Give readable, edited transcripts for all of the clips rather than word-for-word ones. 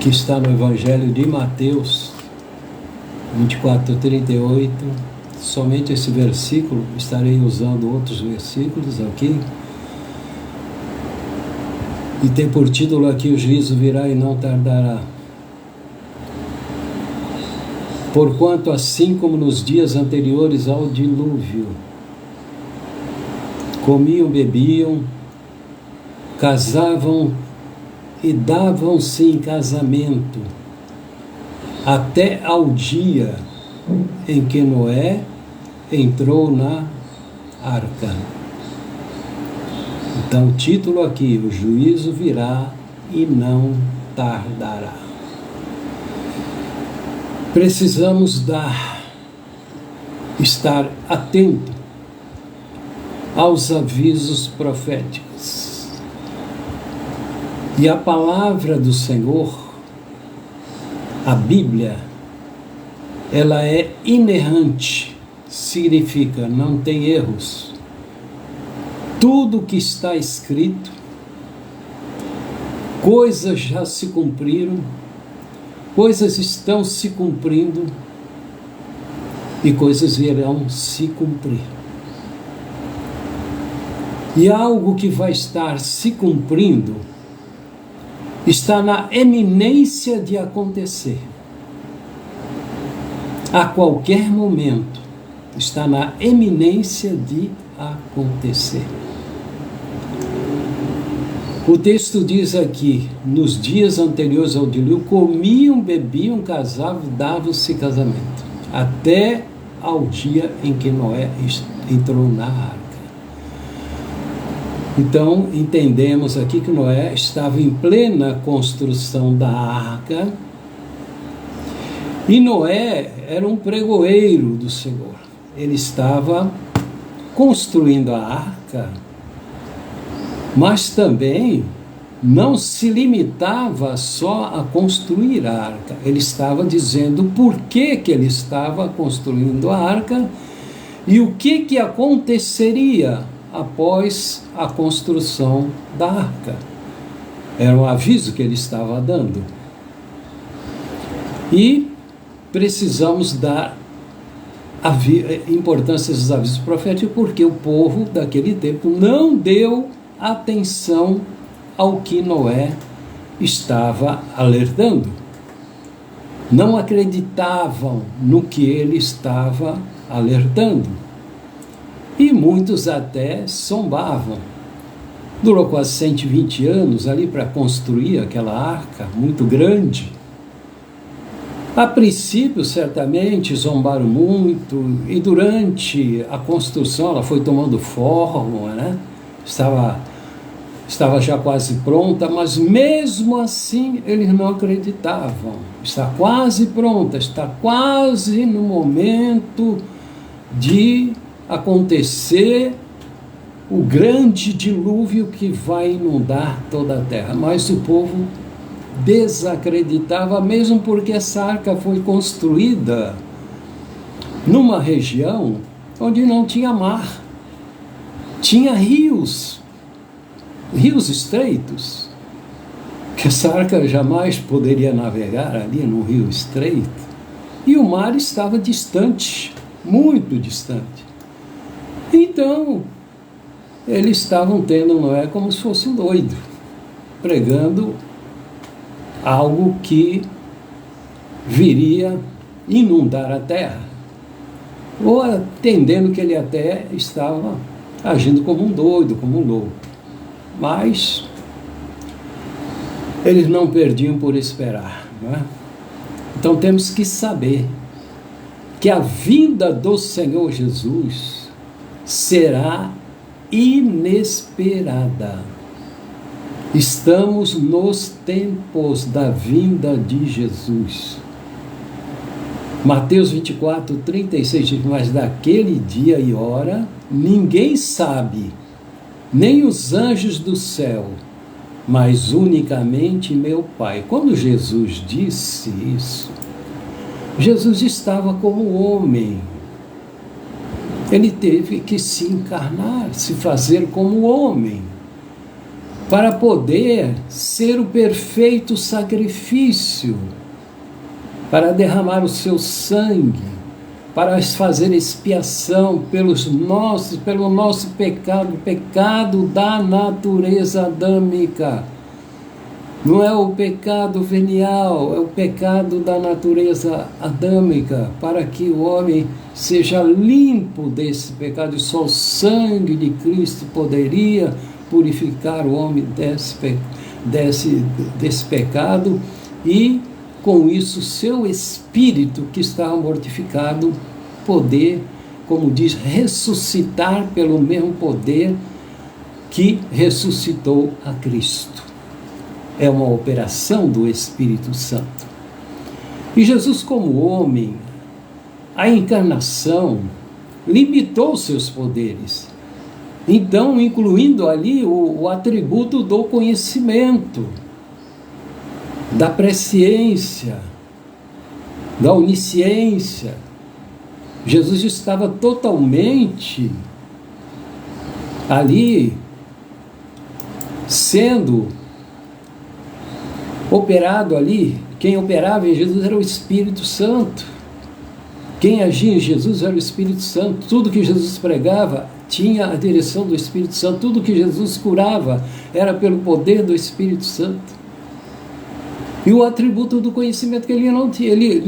que está no Evangelho de Mateus 24:38. Somente esse versículo, estarei usando outros versículos aqui. E tem por título aqui: o juízo virá e não tardará. Porquanto, assim como nos dias anteriores ao dilúvio, comiam, bebiam, casavam e davam-se em casamento, até ao dia em que Noé entrou na arca. Então, o título aqui: o juízo virá e não tardará. Precisamos estar atento aos avisos proféticos. E a palavra do Senhor, a Bíblia, ela é inerrante, significa não tem erros. Tudo que está escrito, coisas já se cumpriram, coisas estão se cumprindo e coisas virão se cumprir. E algo que vai estar se cumprindo está na eminência de acontecer. A qualquer momento está na eminência de acontecer. O texto diz aqui: nos dias anteriores ao dilúvio, comiam, bebiam, casavam, davam-se casamento, até ao dia em que Noé entrou na arca. Então, entendemos aqui que Noé estava em plena construção da arca, e Noé era um pregoeiro do Senhor. Ele estava construindo a arca, mas também não se limitava só a construir a arca. Ele estava dizendo por que ele estava construindo a arca e o que aconteceria após a construção da arca. Era um aviso que ele estava dando. E precisamos dar importância aos avisos proféticos, porque o povo daquele tempo não deu atenção ao que Noé estava alertando. Não acreditavam no que ele estava alertando. E muitos até zombavam. Durou quase 120 anos ali para construir aquela arca muito grande. A princípio, certamente, zombaram muito, e durante a construção ela foi tomando forma, né? Estava já quase pronta, mas mesmo assim eles não acreditavam. Está quase pronta, está quase no momento de acontecer o grande dilúvio que vai inundar toda a terra. Mas o povo desacreditava, mesmo porque essa arca foi construída numa região onde não tinha mar, tinha rios estreitos, que essa arca jamais poderia navegar ali no rio estreito, e o mar estava distante, muito distante. Então eles estavam tendo Noé como se fosse um doido, pregando algo que viria inundar a terra, ou entendendo que ele até estava agindo como um doido, como um louco. Mas eles não perdiam por esperar, não é? Então temos que saber que a vinda do Senhor Jesus será inesperada. Estamos nos tempos da vinda de Jesus. Mateus 24:36 diz: mas daquele dia e hora ninguém sabe, nem os anjos do céu, mas unicamente meu Pai. Quando Jesus disse isso, Jesus estava como homem. Ele teve que se encarnar, se fazer como homem. para poder ser o perfeito sacrifício, para derramar o seu sangue, para fazer expiação pelo nosso pecado, pecado da natureza adâmica. Não é o pecado venial, é o pecado da natureza adâmica, para que o homem seja limpo desse pecado, e só o sangue de Cristo poderia purificar o homem desse pecado, e com isso seu espírito que estava mortificado poder, como diz, ressuscitar pelo mesmo poder que ressuscitou a Cristo. É uma operação do Espírito Santo. E Jesus, como homem, a encarnação limitou seus poderes. Então, incluindo ali o atributo do conhecimento, da presciência, da onisciência. Jesus estava totalmente ali sendo operado ali. Quem operava em Jesus era o Espírito Santo. Quem agia em Jesus era o Espírito Santo. Tudo que Jesus pregava tinha a direção do Espírito Santo. Tudo que Jesus curava era pelo poder do Espírito Santo. E o atributo do conhecimento que ele não tinha, ele,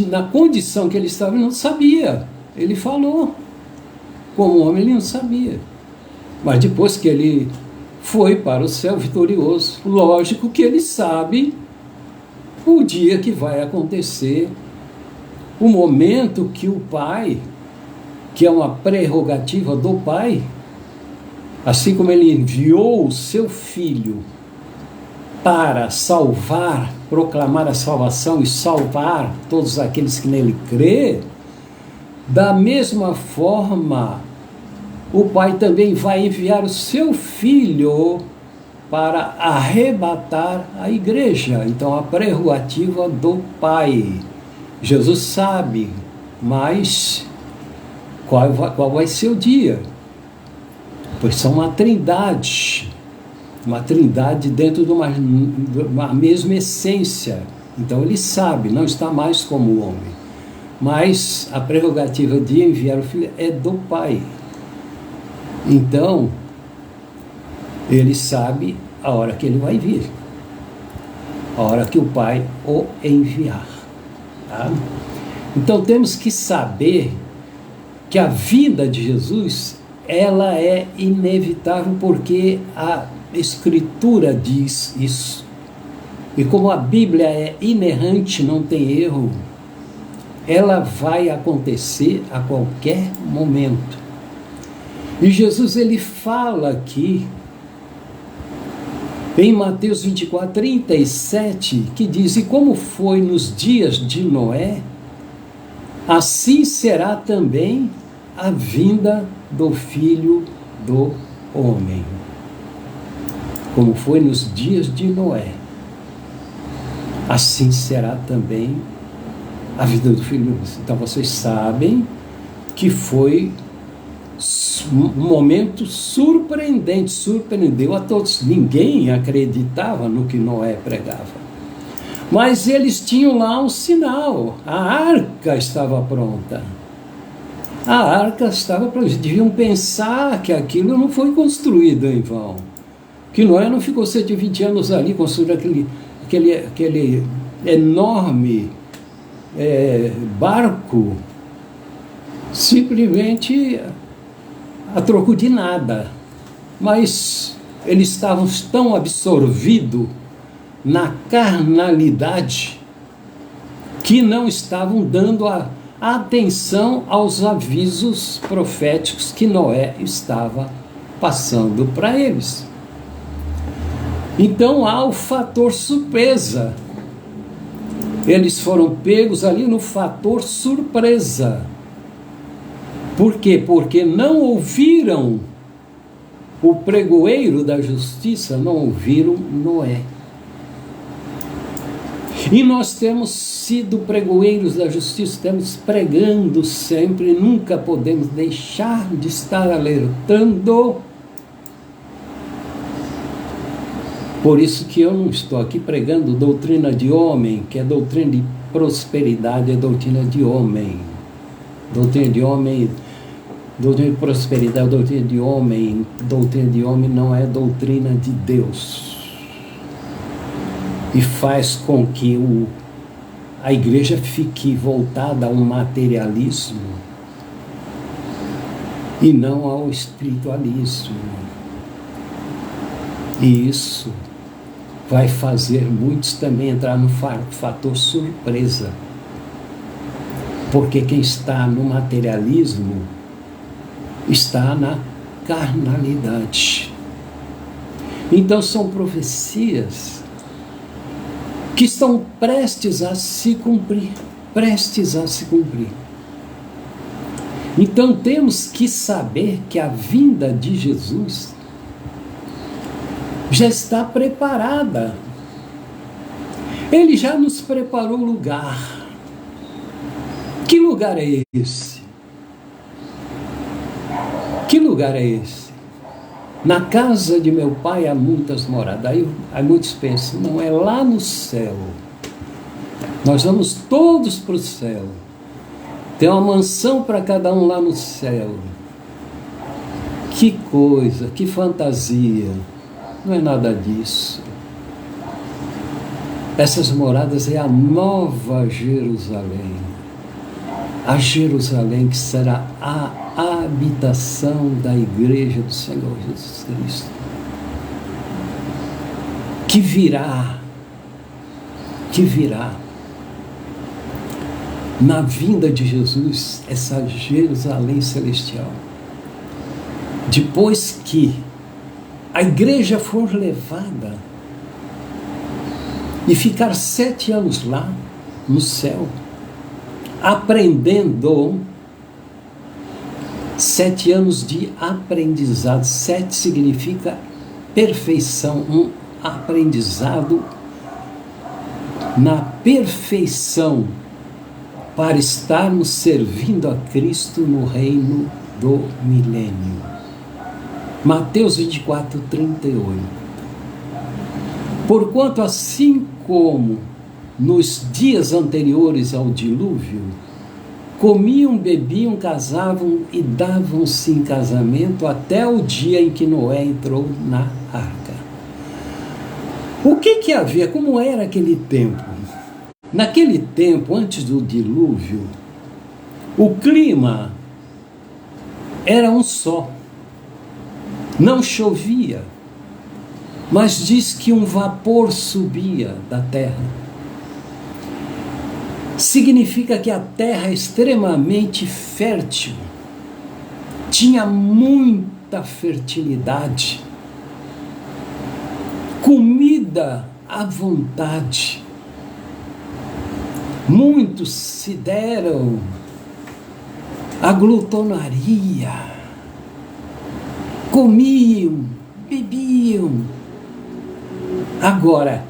na condição que ele estava, ele não sabia. Ele falou. Como homem, ele não sabia. Mas depois que ele foi para o céu vitorioso, lógico que ele sabe o dia que vai acontecer, o momento que o Pai, que é uma prerrogativa do Pai, assim como ele enviou o seu Filho para salvar, proclamar a salvação e salvar todos aqueles que nele crê, da mesma forma, o Pai também vai enviar o seu Filho para arrebatar a igreja. Então, a prerrogativa do Pai. Jesus sabe, mas qual vai ser o dia? Pois são uma trindade dentro de uma mesma essência. Então, ele sabe, não está mais como o homem. Mas a prerrogativa de enviar o Filho é do Pai. Então, ele sabe a hora que ele vai vir, a hora que o Pai o enviar. Tá? Então, temos que saber que a vinda de Jesus, ela é inevitável, porque a Escritura diz isso. E como a Bíblia é inerrante, não tem erro, ela vai acontecer a qualquer momento. E Jesus, ele fala aqui, em Mateus 24, 37, que diz: e como foi nos dias de Noé, assim será também a vinda do Filho do Homem. Como foi nos dias de Noé, assim será também a vida do Filho do Homem. Então vocês sabem que foi um momento surpreendente, surpreendeu a todos. Ninguém acreditava no que Noé pregava. Mas eles tinham lá um sinal. A arca estava pronta. A arca estava pronta. Eles deviam pensar que aquilo não foi construído em vão. Que Noé não ficou 120 anos ali construindo aquele enorme barco, simplesmente a troco de nada. Mas eles estavam tão absorvidos na carnalidade que não estavam dando a atenção aos avisos proféticos que Noé estava passando para eles. Então há o fator surpresa. Eles foram pegos ali no fator surpresa. Por quê? Porque não ouviram o pregoeiro da justiça, não ouviram Noé. E nós temos sido pregoeiros da justiça, estamos pregando sempre, nunca podemos deixar de estar alertando Por isso que eu não estou aqui pregando doutrina de homem, que é doutrina de prosperidade, é doutrina de homem. Doutrina de homem, doutrina de prosperidade, doutrina de homem não é doutrina de Deus. E faz com que a igreja fique voltada ao materialismo e não ao espiritualismo. E isso vai fazer muitos também entrar no fator surpresa. Porque quem está no materialismo está na carnalidade. Então são profecias que estão prestes a se cumprir. Prestes a se cumprir. Então temos que saber que a vinda de Jesus já está preparada. Ele já nos preparou lugar. Que lugar é esse? Que lugar é esse? Na casa de meu pai há muitas moradas. Aí muitos pensam, não, é lá no céu. Nós vamos todos para o céu. Tem uma mansão para cada um lá no céu. Que coisa, que fantasia. Não é nada disso. Essas moradas é a nova Jerusalém. A Jerusalém que será a habitação da igreja do Senhor Jesus Cristo. Que virá na vinda de Jesus, essa Jerusalém celestial. Depois que a igreja for levada e ficar 7 anos lá no céu, aprendendo, 7 anos de aprendizado. 7 significa perfeição, um aprendizado na perfeição para estarmos servindo a Cristo no reino do milênio. Mateus 24, 38. Porquanto assim como nos dias anteriores ao dilúvio, comiam, bebiam, casavam e davam-se em casamento até o dia em que Noé entrou na arca. O que havia? Como era aquele tempo? Naquele tempo, antes do dilúvio, o clima era um só. Não chovia, mas diz que um vapor subia da terra. Significa que a terra é extremamente fértil, tinha muita fertilidade, comida à vontade. Muitos se deram à glutonaria, comiam, bebiam. Agora,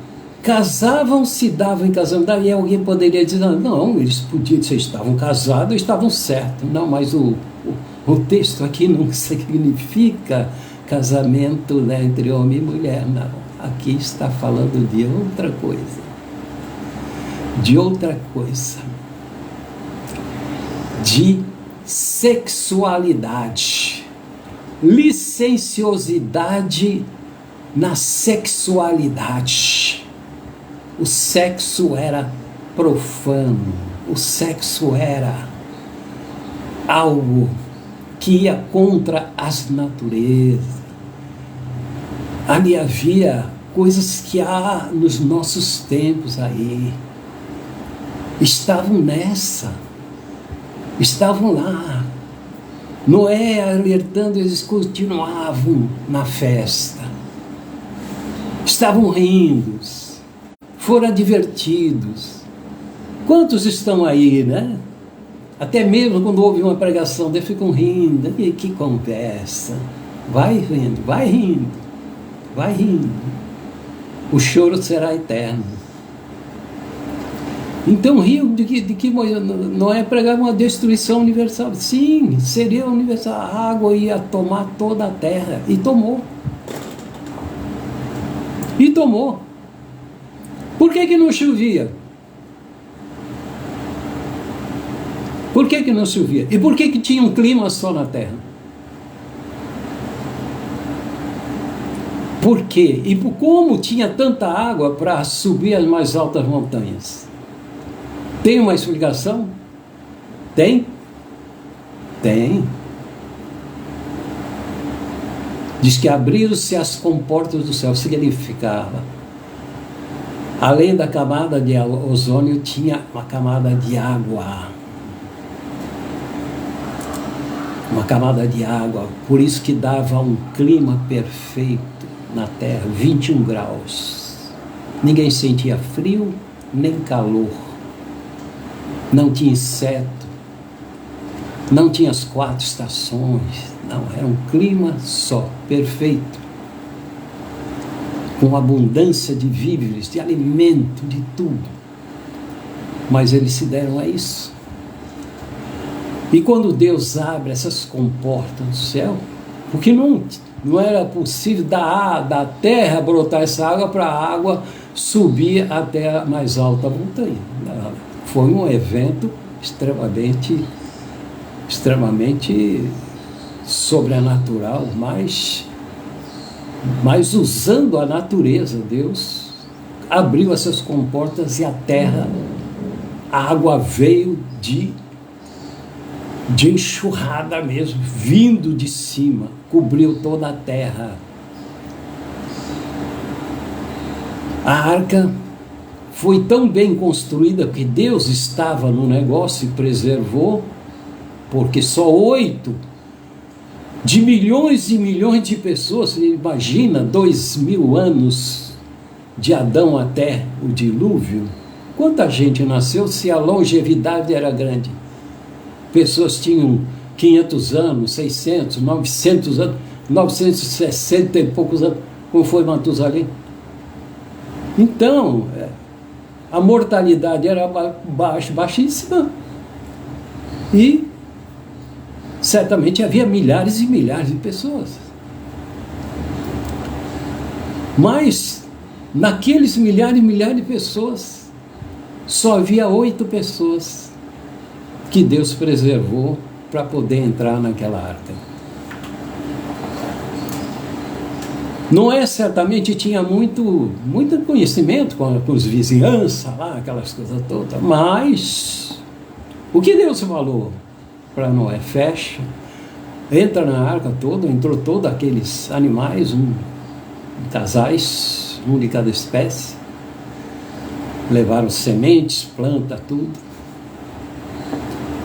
casavam-se, davam em casamento, e alguém poderia dizer, não, eles podiam dizer, estavam casados, estavam certos. Não, mas o texto aqui não significa casamento, né, entre homem e mulher, não. Aqui está falando de outra coisa. De outra coisa. De sexualidade. Licenciosidade na sexualidade. O sexo era profano, o sexo era algo que ia contra as naturezas. Ali havia coisas que há nos nossos tempos aí. Estavam estavam lá. Noé alertando, eles continuavam na festa. Estavam rindo. Foram advertidos. Quantos estão aí, né? Até mesmo quando houve uma pregação, eles ficam rindo. E que conversa. Vai rindo, vai rindo, vai rindo. O choro será eterno. Então riam de que Noé pregava uma destruição universal. Sim, seria universal. A água ia tomar toda a terra. E tomou. E tomou. Por que não chovia? Por que não chovia? E por que tinha um clima só na terra? Por quê? E como tinha tanta água para subir as mais altas montanhas? Tem uma explicação? Tem? Tem. Diz que abriram-se as comportas do céu. Significava, além da camada de ozônio, tinha uma camada de água. Uma camada de água. Por isso que dava um clima perfeito na terra, 21 graus. Ninguém sentia frio nem calor. Não tinha inseto. Não tinha as 4 estações. Não, era um clima só, perfeito. Com abundância de víveres, de alimento, de tudo. Mas eles se deram a isso. E quando Deus abre essas comportas do céu, porque não era possível da terra brotar essa água para a água subir até a mais alta montanha. Foi um evento extremamente sobrenatural, mas usando a natureza. Deus abriu essas comportas e a terra, a água veio de enxurrada mesmo, vindo de cima, cobriu toda a terra. A arca foi tão bem construída que Deus estava no negócio e preservou, porque só 8 de milhões e milhões de pessoas, você imagina, 2000 anos de Adão até o dilúvio, quanta gente nasceu se a longevidade era grande? Pessoas tinham 500 anos, 600, 900 anos, 960 e poucos anos, como foi Matusalém. Então, a mortalidade era baixíssima e certamente havia milhares e milhares de pessoas. Mas, naqueles milhares e milhares de pessoas, só havia 8 pessoas que Deus preservou para poder entrar naquela arca. Noé certamente tinha muito conhecimento com os vizinhanças lá, aquelas coisas todas, mas o que Deus falou para Noé? Fecha, entra na arca toda, entrou todos aqueles animais, casais, um de cada espécie, levaram sementes, planta, tudo.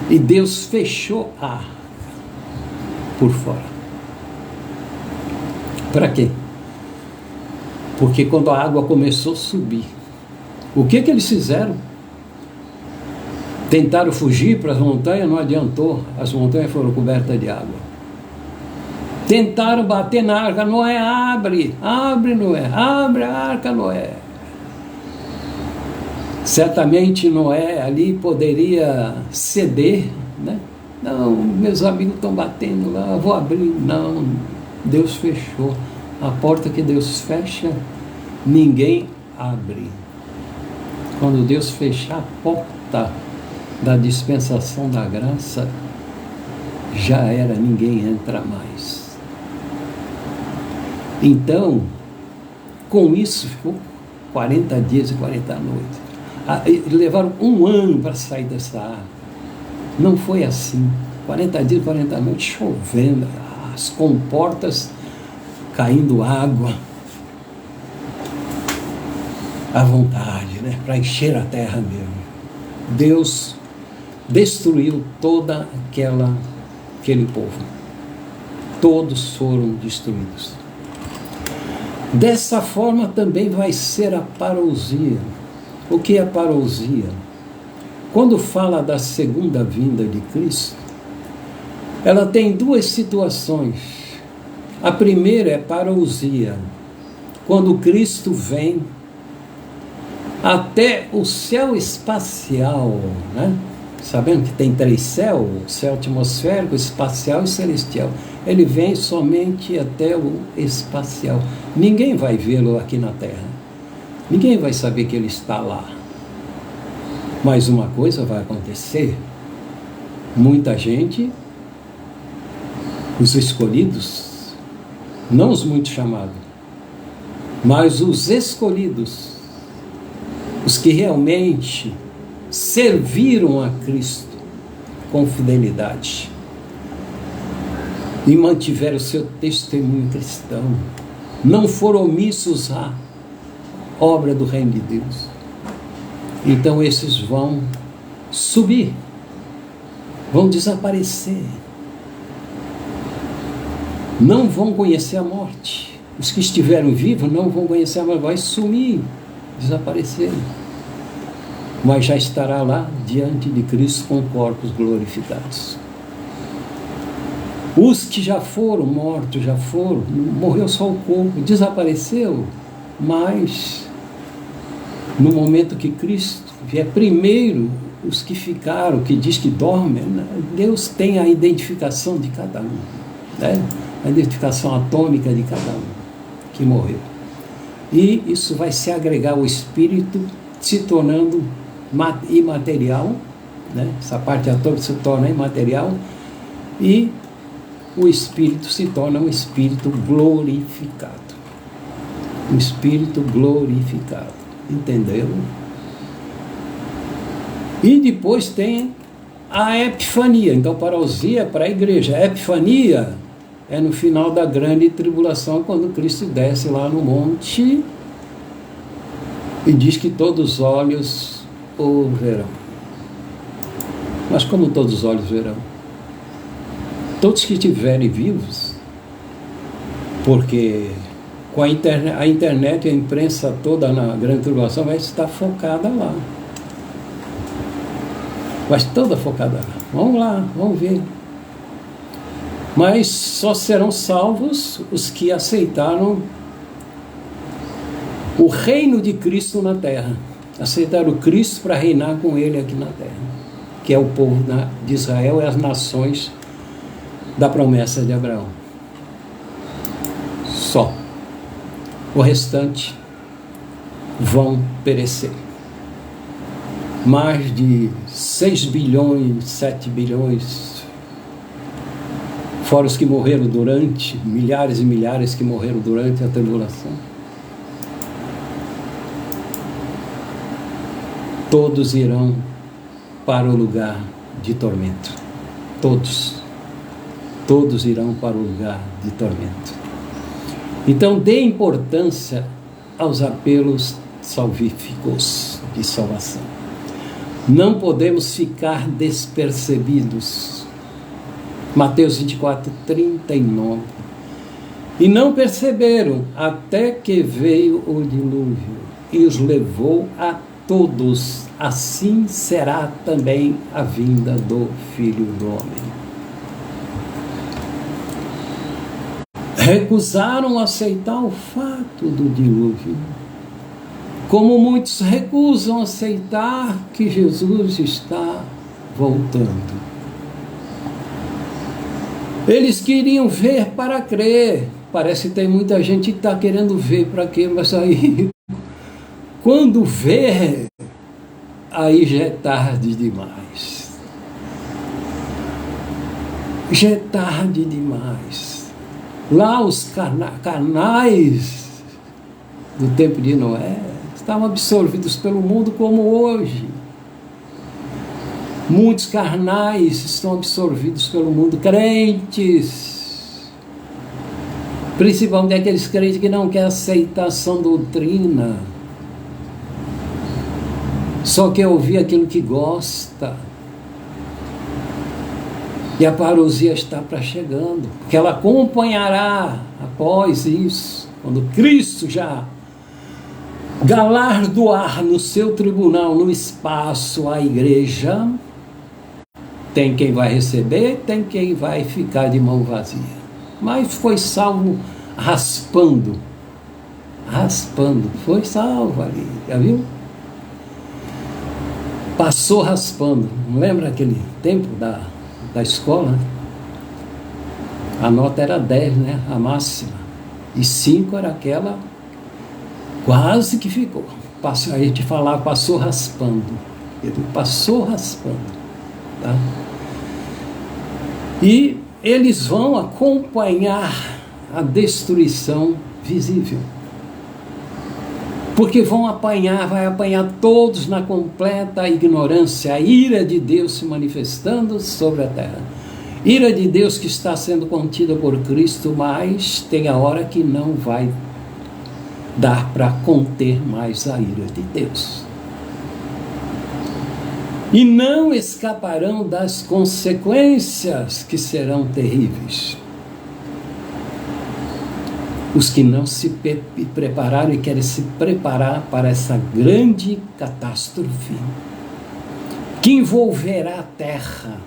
E Deus fechou a arca por fora. Para quê? Porque quando a água começou a subir, o que eles fizeram? Tentaram fugir para as montanhas, não adiantou. As montanhas foram cobertas de água. Tentaram bater na arca. Noé, abre, Noé, abre a arca, Noé. Certamente Noé ali poderia ceder, né? Não, meus amigos estão batendo lá, vou abrir. Não, Deus fechou. A porta que Deus fecha, ninguém abre. Quando Deus fechar a porta da dispensação da graça, já era, ninguém entra mais. Então, com isso, ficou 40 dias e 40 noites. Levaram 1 ano para sair dessa água. Não foi assim. 40 dias, 40 noites, chovendo, as comportas caindo água à vontade, né? Para encher a terra mesmo. Deus destruiu toda aquele povo. Todos foram destruídos. Dessa forma também vai ser a parousia. O que é parousia? Quando fala da segunda vinda de Cristo, ela tem 2 situações. A primeira é parousia, quando Cristo vem até o céu espacial, né? Sabendo que tem 3 céus, o céu atmosférico, espacial e celestial. Ele vem somente até o espacial. Ninguém vai vê-lo aqui na Terra. Ninguém vai saber que ele está lá. Mas uma coisa vai acontecer. Muita gente, os escolhidos, não os muito chamados, mas os escolhidos, os que realmente serviram a Cristo com fidelidade e mantiveram o seu testemunho cristão, não foram omissos à obra do reino de Deus. Então esses vão subir, vão desaparecer, não vão conhecer a morte. Os que estiveram vivos não vão conhecer a morte, vai sumir, desaparecer, mas já estará lá diante de Cristo com corpos glorificados. Os que já foram mortos, já foram, morreu só o corpo, desapareceu, mas no momento que Cristo vier primeiro, os que ficaram, que diz que dormem, Deus tem a identificação de cada um, né? A identificação atômica de cada um que morreu. E isso vai se agregar ao espírito, se tornando imaterial, né? Essa parte atômica se torna imaterial, e o espírito se torna um espírito glorificado. Um espírito glorificado. Entendeu? E depois tem a epifania. Então, parousia para a igreja. A epifania é no final da grande tribulação, quando Cristo desce lá no monte e diz que todos os olhos o verão. Mas como todos os olhos verão? Todos que estiverem vivos, porque com a internet e a imprensa toda na grande tribulação vai estar focada lá. Vai estar toda focada lá. Vamos lá, vamos ver. Mas só serão salvos os que aceitaram o reino de Cristo na terra. Aceitaram o Cristo para reinar com ele aqui na terra, que é o povo de Israel e as nações da promessa de Abraão. Só. O restante vão perecer. Mais de 6 bilhões, 7 bilhões, fora os que morreram durante, milhares e milhares que morreram durante a tribulação. Todos irão para o lugar de tormento. Todos irão para o lugar de tormento. Então, dê importância aos apelos salvíficos de salvação. Não podemos ficar despercebidos. Mateus 24, 39. E não perceberam até que veio o dilúvio e os levou a todos. Assim será também a vinda do Filho do Homem. Recusaram aceitar o fato do dilúvio, como muitos recusam aceitar que Jesus está voltando. Eles queriam ver para crer. Parece que tem muita gente que está querendo ver para crer, mas aí, quando vê, aí já é tarde demais. Já é tarde demais. Lá os carnais do tempo de Noé estavam absorvidos pelo mundo como hoje. Muitos carnais estão absorvidos pelo mundo, crentes, principalmente aqueles crentes que não querem aceitar a sã doutrina, só quer ouvir aquilo que gosta. E a parousia está para chegando, porque ela acompanhará após isso, quando Cristo já galardoar no seu tribunal, no espaço, a igreja. Tem quem vai receber, tem quem vai ficar de mão vazia. Mas foi salvo raspando, foi salvo ali, já viu? Passou raspando. Não lembra aquele tempo da escola? A nota era 10, né? A máxima. E 5 era aquela Quase que ficou. A gente falava, passou raspando. Ele passou raspando. Tá? E eles vão acompanhar a destruição visível. Porque vai apanhar todos na completa ignorância, a ira de Deus se manifestando sobre a terra. Ira de Deus que está sendo contida por Cristo, mas tem a hora que não vai dar para conter mais a ira de Deus. E não escaparão das consequências que serão terríveis. Os que não se prepararam e querem se preparar para essa grande catástrofe que envolverá a terra.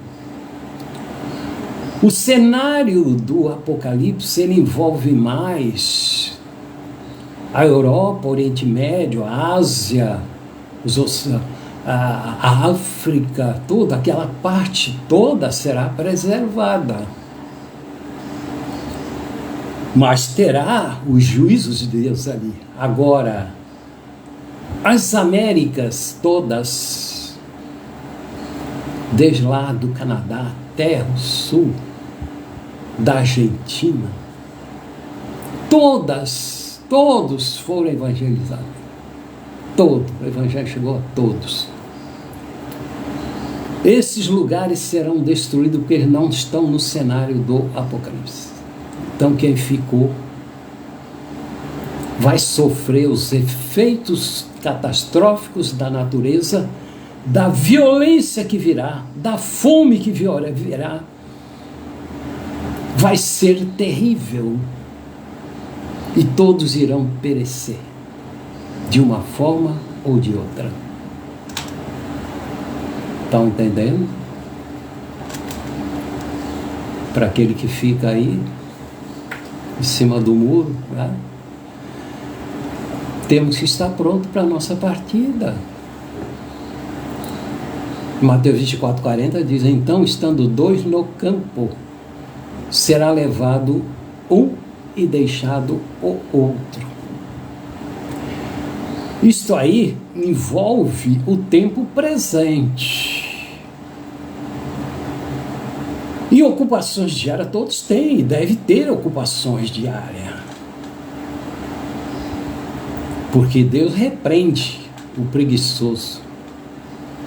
O cenário do Apocalipse, ele envolve mais a Europa, o Oriente Médio, a Ásia, a África, toda aquela parte toda será preservada. Mas terá os juízos de Deus ali. Agora, as Américas todas, desde lá do Canadá até o sul, da Argentina, todos foram evangelizados. O evangelho chegou a todos. Esses lugares serão destruídos porque eles não estão no cenário do Apocalipse. Então quem ficou vai sofrer os efeitos catastróficos da natureza, da violência que virá, da fome que virá. Vai ser terrível e todos irão perecer de uma forma ou de outra. Estão entendendo? Para aquele que fica aí em cima do muro, né? Temos que estar pronto para a nossa partida. Mateus 24:40 diz: então, estando dois no campo, será levado um e deixado o outro. Isto aí envolve o tempo presente. E ocupações diárias todos têm, e deve ter ocupações diárias. Porque Deus repreende o preguiçoso.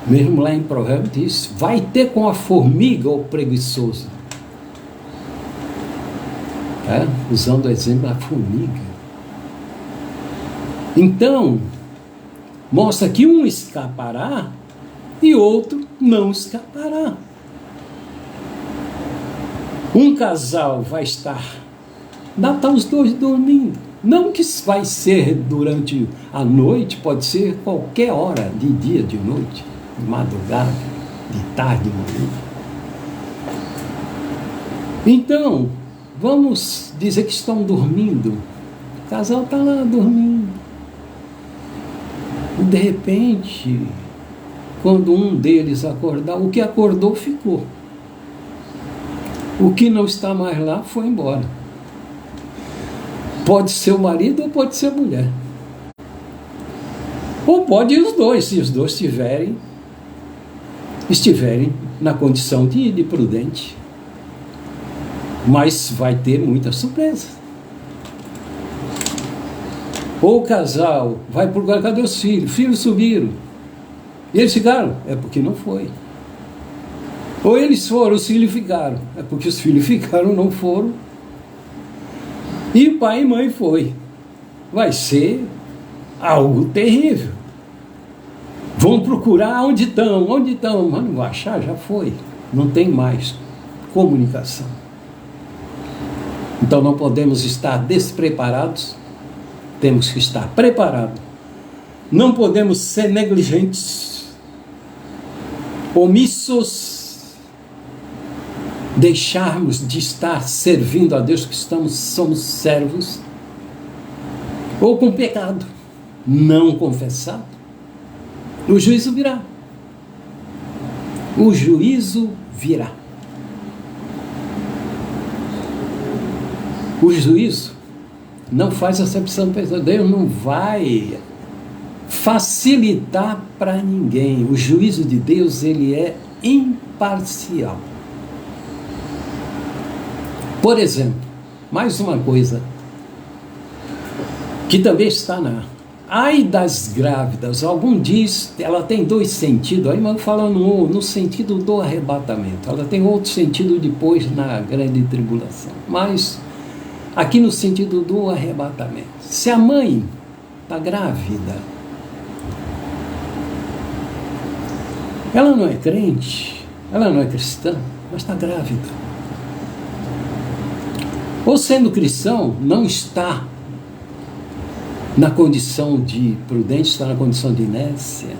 Mesmo lá em Provérbios diz: vai ter com a formiga o preguiçoso. Usando o exemplo da formiga. Então, mostra que um escapará e outro não escapará. Um casal vai estar os dois dormindo. Não que vai ser durante a noite, pode ser qualquer hora, de dia, de noite, de madrugada, de tarde, de manhã. Então, vamos dizer que estão dormindo. O casal está lá dormindo. E de repente, quando um deles acordar, o que acordou ficou. O que não está mais lá foi embora. Pode ser o marido ou pode ser a mulher. Ou pode ir os dois, se os dois estiverem na condição de prudente. Mas vai ter muita surpresa. Ou o casal vai procurar: cadê os filhos? Filhos subiram. E eles ficaram? É porque não foi. Ou eles foram, os filhos ficaram. É porque os filhos ficaram, não foram. E pai e mãe foi. Vai ser algo terrível. Vão procurar onde estão, mas não vão achar, já foi. Não tem mais comunicação. Então não podemos estar despreparados, temos que estar preparados. Não podemos ser negligentes, omissos, deixarmos de estar servindo a Deus, que somos servos, ou com pecado não confessado. O juízo virá. O juízo virá. O juízo Não faz acepção de pessoas. Deus não vai facilitar para ninguém. O juízo de Deus, ele é imparcial. Por exemplo, mais uma coisa que também está na... Ai das grávidas, algum diz, ela tem dois sentidos, aí mas falando no sentido do arrebatamento, ela tem outro sentido depois na grande tribulação, mas aqui no sentido do arrebatamento. Se a mãe está grávida, ela não é crente, ela não é cristã, mas está grávida. Ou sendo cristão, não está na condição de prudente, está na condição de inércia.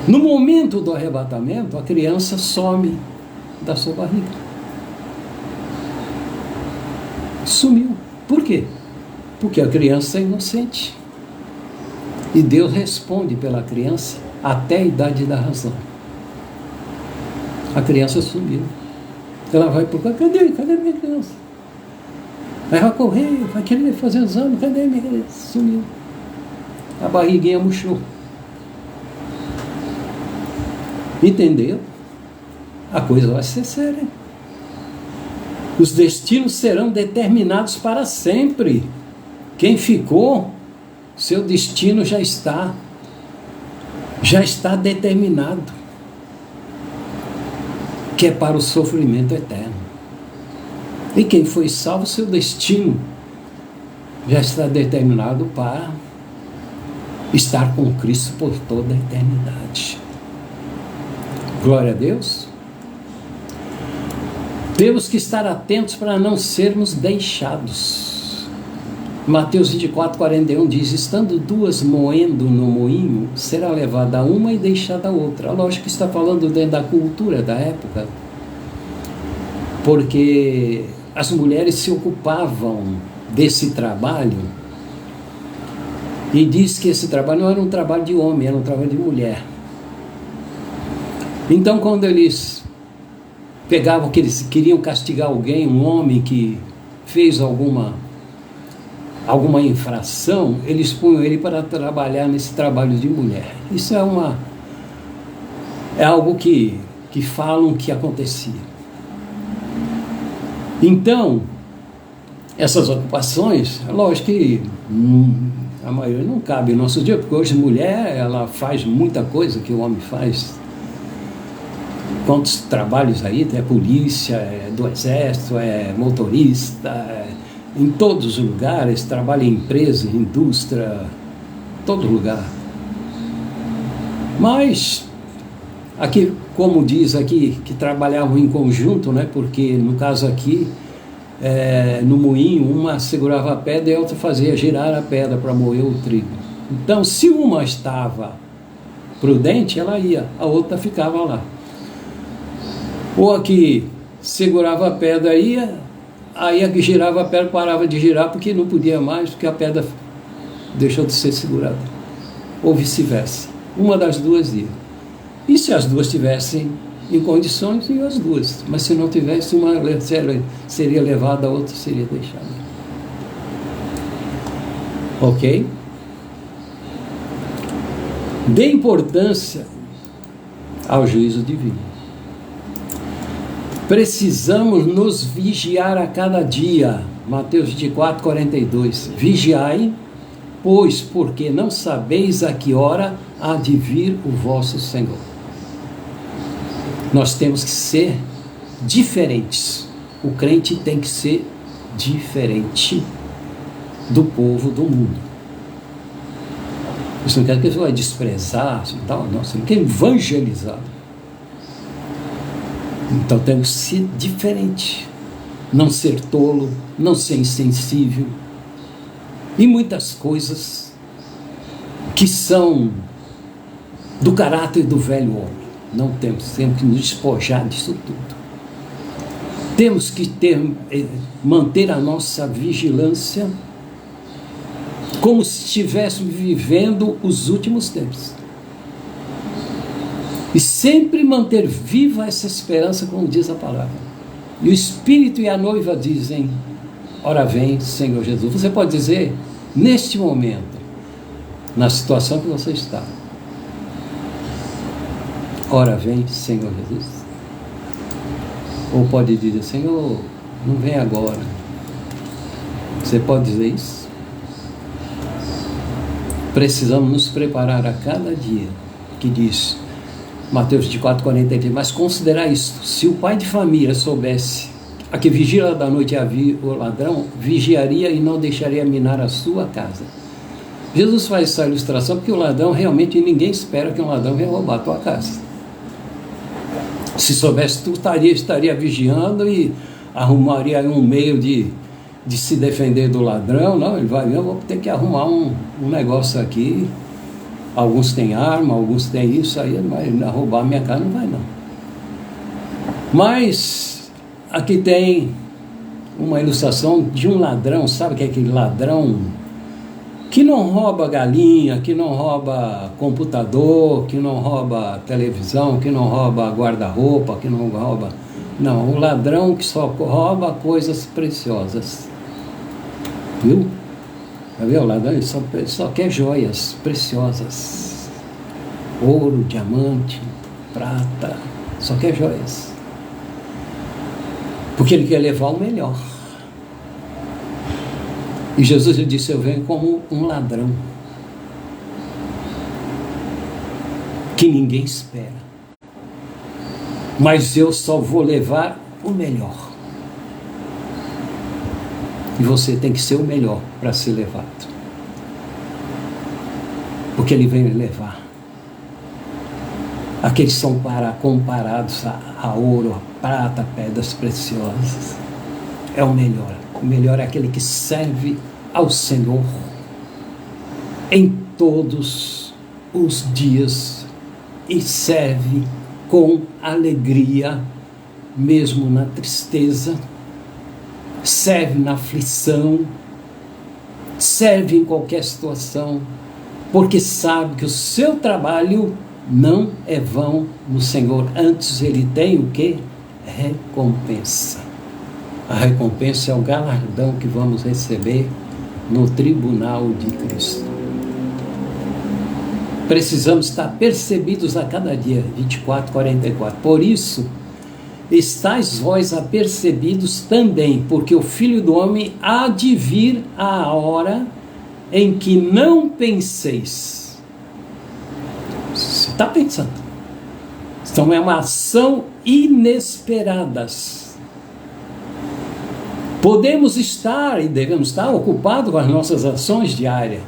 No momento do arrebatamento, a criança some da sua barriga. Sumiu. Por quê? Porque a criança é inocente. E Deus responde pela criança até a idade da razão. A criança sumiu. Ela vai procurar, cadê minha criança? Aí vai correr, vai querer fazer exame, cadê minha criança? Sumiu. A barriguinha murchou. Entendeu? A coisa vai ser séria. Os destinos serão determinados para sempre. Quem ficou, seu destino já está determinado, que é para o sofrimento eterno. E quem foi salvo, seu destino já está determinado para estar com Cristo por toda a eternidade. Glória a Deus. Temos que estar atentos para não sermos deixados. Mateus 24, 41 diz, estando duas moendo no moinho, será levada uma e deixada a outra. Lógico que está falando dentro da cultura da época, porque as mulheres se ocupavam desse trabalho, e diz que esse trabalho não era um trabalho de homem, era um trabalho de mulher. Então, quando eles pegavam que eles queriam castigar alguém, um homem que fez alguma infração, eles punham ele para trabalhar nesse trabalho de mulher. Isso é algo que falam que acontecia. Então, essas ocupações, é lógico que a maioria não cabe no nosso dia, porque hoje a mulher, ela faz muita coisa que o homem faz. Quantos trabalhos aí, é polícia, é do exército, é motorista, em todos os lugares, trabalha em empresa, indústria, todo lugar. Mas, aqui, como diz aqui, que trabalhavam em conjunto, né? Porque no caso aqui, no moinho, uma segurava a pedra e a outra fazia girar a pedra para moer o trigo. Então, se uma estava prudente, ela ia, a outra ficava lá. Ou a que segurava a pedra ia, aí a que girava a pedra parava de girar porque não podia mais, porque a pedra deixou de ser segurada. Ou vice-versa. Uma das duas ia. E se as duas estivessem em condições, iam as duas. Mas se não tivesse, uma seria levada, a outra seria deixada. Ok? Dê importância ao juízo divino. Precisamos nos vigiar a cada dia. Mateus 24, 42. Vigiai, pois, porque não sabeis a que hora há de vir o vosso Senhor. Nós temos que ser diferentes. O crente tem que ser diferente do povo do mundo. Isso não quer dizer que você vai desprezar, tal, não, você não quer evangelizar. Então temos que ser diferente, não ser tolo, não ser insensível, e muitas coisas que são do caráter do velho homem. Não temos que nos despojar disso tudo. Temos que manter a nossa vigilância como se estivéssemos vivendo os últimos tempos. E sempre manter viva essa esperança, como diz a palavra. E o Espírito e a noiva dizem, Ora vem, Senhor Jesus. Você pode dizer, neste momento, na situação que você está, ora vem, Senhor Jesus. Ou pode dizer, Senhor, não vem agora. Você pode dizer isso? Precisamos nos preparar a cada dia, que diz Mateus 24:43, mas considerar isto: se o pai de família soubesse a que vigília da noite havia o ladrão, vigiaria e não deixaria minar a sua casa. Jesus faz essa ilustração porque o ladrão realmente, ninguém espera que um ladrão venha roubar a tua casa. Se soubesse, tu estaria vigiando e arrumaria um meio de se defender do ladrão. Não, ele vai, eu vou ter que arrumar um negócio aqui. Alguns têm arma, alguns têm isso aí, mas roubar minha casa não vai não. Mas aqui tem uma ilustração de um ladrão, sabe que é aquele ladrão que não rouba galinha, que não rouba computador, que não rouba televisão, que não rouba guarda-roupa, que não rouba... Não, um ladrão que só rouba coisas preciosas. Viu? O ladrão só quer joias preciosas. Ouro, diamante, prata, só quer joias. Porque ele quer levar o melhor. E Jesus disse, eu venho como um ladrão. Que ninguém espera. Mas eu só vou levar o melhor. E você tem que ser o melhor para ser levado. Porque ele vem levar. Aqueles são comparados a ouro, a prata, pedras preciosas. É o melhor. O melhor é aquele que serve ao Senhor em todos os dias e serve com alegria, mesmo na tristeza, serve na aflição, serve em qualquer situação, porque sabe que o seu trabalho não é vão no Senhor. Antes ele tem o quê? Recompensa. A recompensa é o galardão que vamos receber no tribunal de Cristo. Precisamos estar percebidos a cada dia, 24:44. Por isso, estáis vós apercebidos também, porque o Filho do Homem há de vir à hora em que não penseis. Você está pensando. Então é uma ação inesperada. Podemos estar e devemos estar ocupados com as nossas ações diárias,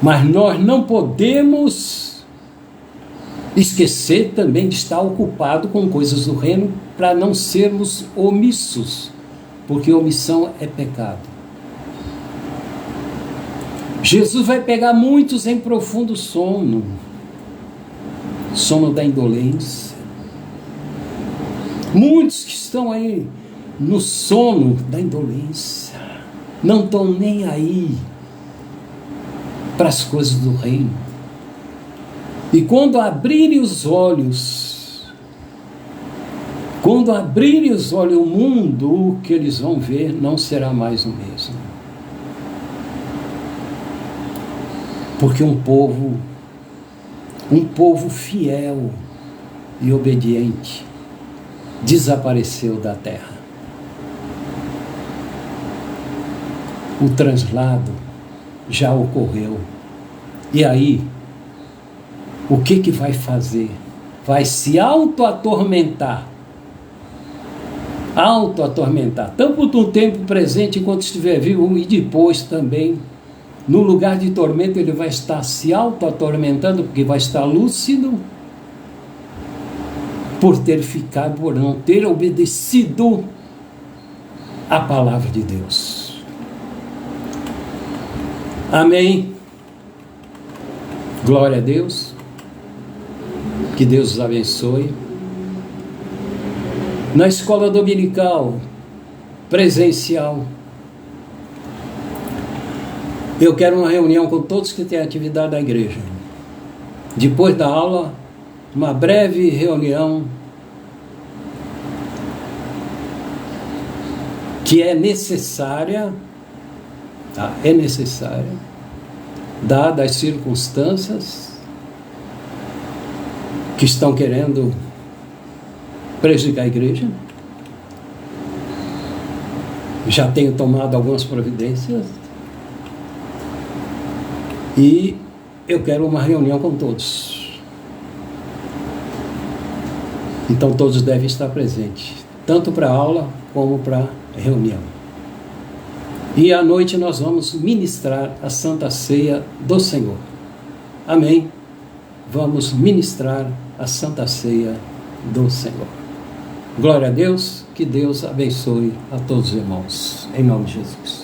mas nós não podemos esquecer também de estar ocupado com coisas do reino para não sermos omissos, porque omissão é pecado. Jesus vai pegar muitos em profundo sono, sono da indolência. Muitos que estão aí no sono da indolência, não estão nem aí para as coisas do reino. E quando abrirem os olhos, o mundo que eles vão ver não será mais o mesmo. Porque um povo fiel e obediente desapareceu da terra. O translado já ocorreu. E aí, o que vai fazer? Vai se auto-atormentar. Tanto no tempo presente enquanto estiver vivo, e depois também, no lugar de tormento, ele vai estar se auto-atormentando, porque vai estar lúcido, por não ter obedecido a palavra de Deus. Amém. Glória a Deus. Que Deus os abençoe. Na escola dominical, presencial, eu quero uma reunião com todos que têm atividade da igreja. Depois da aula, uma breve reunião que é necessária, tá? É necessária, dadas as circunstâncias que estão querendo prejudicar a igreja. Já tenho tomado algumas providências e eu quero uma reunião com todos. Então todos devem estar presentes, tanto para a aula como para a reunião. E à noite nós vamos ministrar a Santa Ceia do Senhor. Amém? Vamos ministrar a Santa Ceia do Senhor. Glória a Deus, que Deus abençoe a todos os irmãos. Em nome de Jesus.